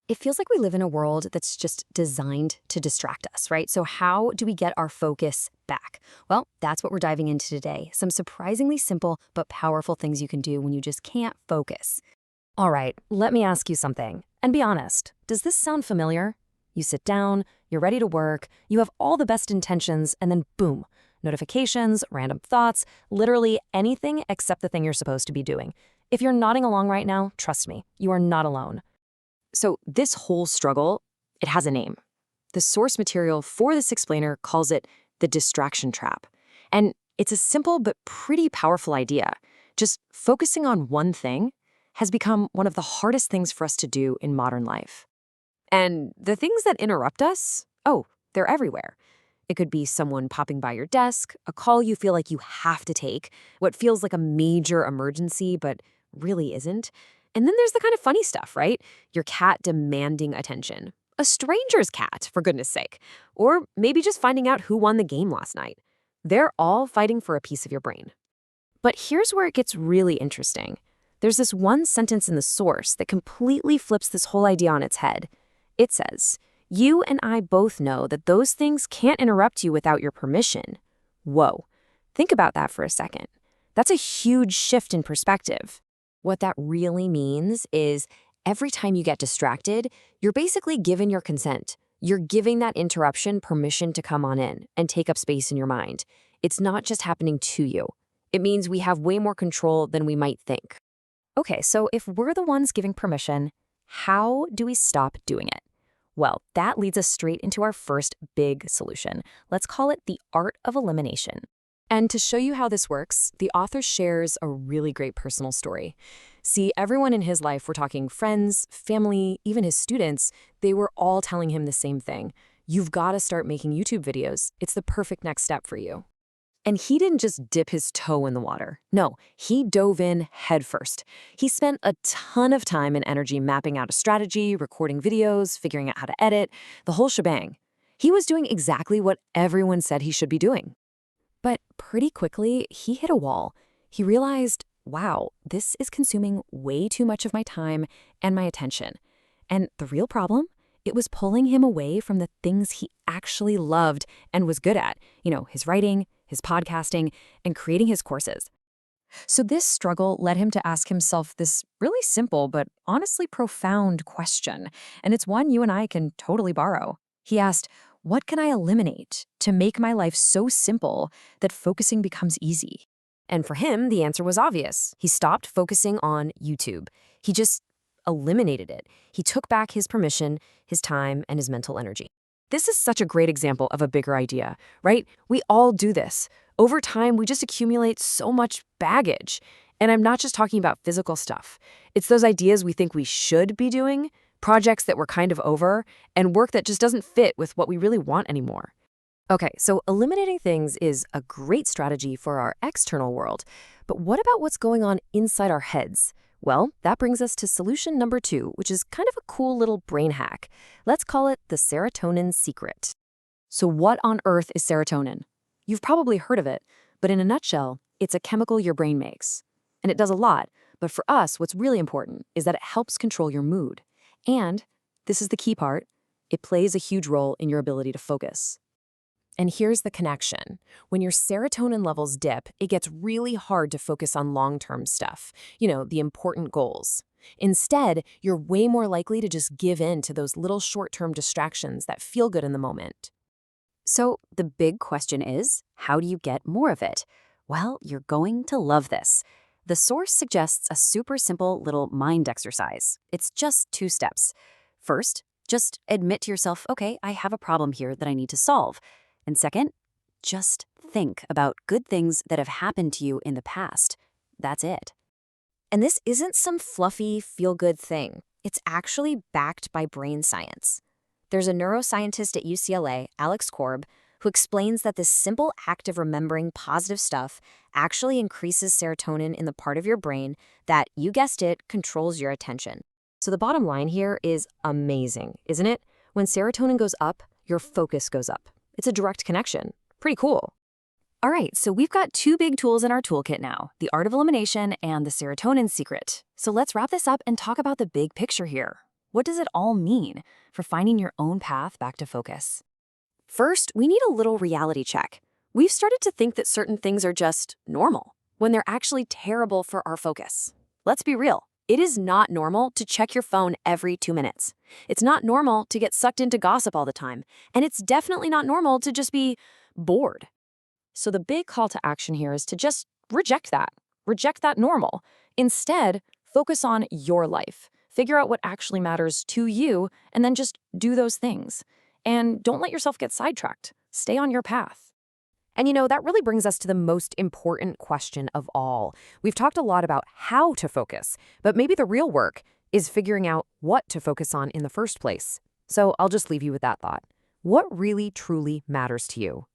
It feels like we live in a world that's just designed to distract us, right? So, how do we get our focus back? Well, that's what we're diving into today. Some surprisingly simple but powerful things you can do when you just can't focus. All right, let me ask you something. And be honest, does this sound familiar? You sit down, you're ready to work, you have all the best intentions, and then boom, notifications, random thoughts, literally anything except the thing you're supposed to be doing. If you're nodding along right now, trust me, you are not alone. So this whole struggle, it has a name. The source material for this explainer calls it the distraction trap. And it's a simple but pretty powerful idea. Just focusing on one thing has become one of the hardest things for us to do in modern life. And the things that interrupt us, oh, they're everywhere. It could be someone popping by your desk, a call you feel like you have to take, what feels like a major emergency but really isn't. And then there's the kind of funny stuff, right? Your cat demanding attention. A stranger's cat, for goodness sake. Or maybe just finding out who won the game last night. They're all fighting for a piece of your brain. But here's where it gets really interesting. There's this one sentence in the source that completely flips this whole idea on its head. It says, "You and I both know that those things can't interrupt you without your permission." Whoa. Think about that for a second. That's a huge shift in perspective. What that really means is every time you get distracted, you're basically given your consent. You're giving that interruption permission to come on in and take up space in your mind. It's not just happening to you. It means we have way more control than we might think. Okay, so if we're the ones giving permission, how do we stop doing it? Well, that leads us straight into our first big solution. Let's call it the art of elimination. And to show you how this works, the author shares a really great personal story. See, everyone in his life, we're talking friends, family, even his students, they were all telling him the same thing. You've got to start making YouTube videos. It's the perfect next step for you. And he didn't just dip his toe in the water. No, he dove in headfirst. He spent a ton of time and energy mapping out a strategy, recording videos, figuring out how to edit, the whole shebang. He was doing exactly what everyone said he should be doing. But pretty quickly, he hit a wall. He realized, wow, this is consuming way too much of my time and my attention. And the real problem? It was pulling him away from the things he actually loved and was good at. His writing, his podcasting, and creating his courses. So this struggle led him to ask himself this really simple but honestly profound question. And it's one you and I can totally borrow. He asked, what can I eliminate to make my life so simple that focusing becomes easy? And for him, the answer was obvious. He stopped focusing on YouTube. He just eliminated it. He took back his permission, his time, and his mental energy. This is such a great example of a bigger idea, right? We all do this. Over time, we just accumulate so much baggage. And I'm not just talking about physical stuff. It's those ideas we think we should be doing, projects that we're kind of over, and work that just doesn't fit with what we really want anymore. Okay, so eliminating things is a great strategy for our external world. But what about what's going on inside our heads? Well, that brings us to solution number 2, which is kind of a cool little brain hack. Let's call it the serotonin secret. So what on earth is serotonin? You've probably heard of it, but in a nutshell, it's a chemical your brain makes. And it does a lot, but for us, what's really important is that it helps control your mood. And, this is the key part, it plays a huge role in your ability to focus. And here's the connection. When your serotonin levels dip, it gets really hard to focus on long-term stuff, the important goals. Instead, you're way more likely to just give in to those little short-term distractions that feel good in the moment. So the big question is, how do you get more of it? Well, you're going to love this. The source suggests a super simple little mind exercise. It's just 2 steps. First, just admit to yourself, okay, I have a problem here that I need to solve. And second, just think about good things that have happened to you in the past. That's it. And this isn't some fluffy, feel-good thing. It's actually backed by brain science. There's a neuroscientist at UCLA, Alex Korb, who explains that this simple act of remembering positive stuff actually increases serotonin in the part of your brain that, you guessed it, controls your attention. So the bottom line here is amazing, isn't it? When serotonin goes up, your focus goes up. It's a direct connection. Pretty cool. All right, so we've got 2 big tools in our toolkit now, the art of elimination and the serotonin secret. So let's wrap this up and talk about the big picture here. what does it all mean for finding your own path back to focus? First, we need a little reality check. We've started to think that certain things are just normal when they're actually terrible for our focus. Let's be real. It is not normal to check your phone every 2 minutes. It's not normal to get sucked into gossip all the time. And it's definitely not normal to just be bored. So the big call to action here is to just reject that. Reject that normal. Instead, focus on your life. Figure out what actually matters to you, and then just do those things. And don't let yourself get sidetracked. Stay on your path. And that really brings us to the most important question of all. We've talked a lot about how to focus, but maybe the real work is figuring out what to focus on in the first place. So I'll just leave you with that thought. What really, truly matters to you?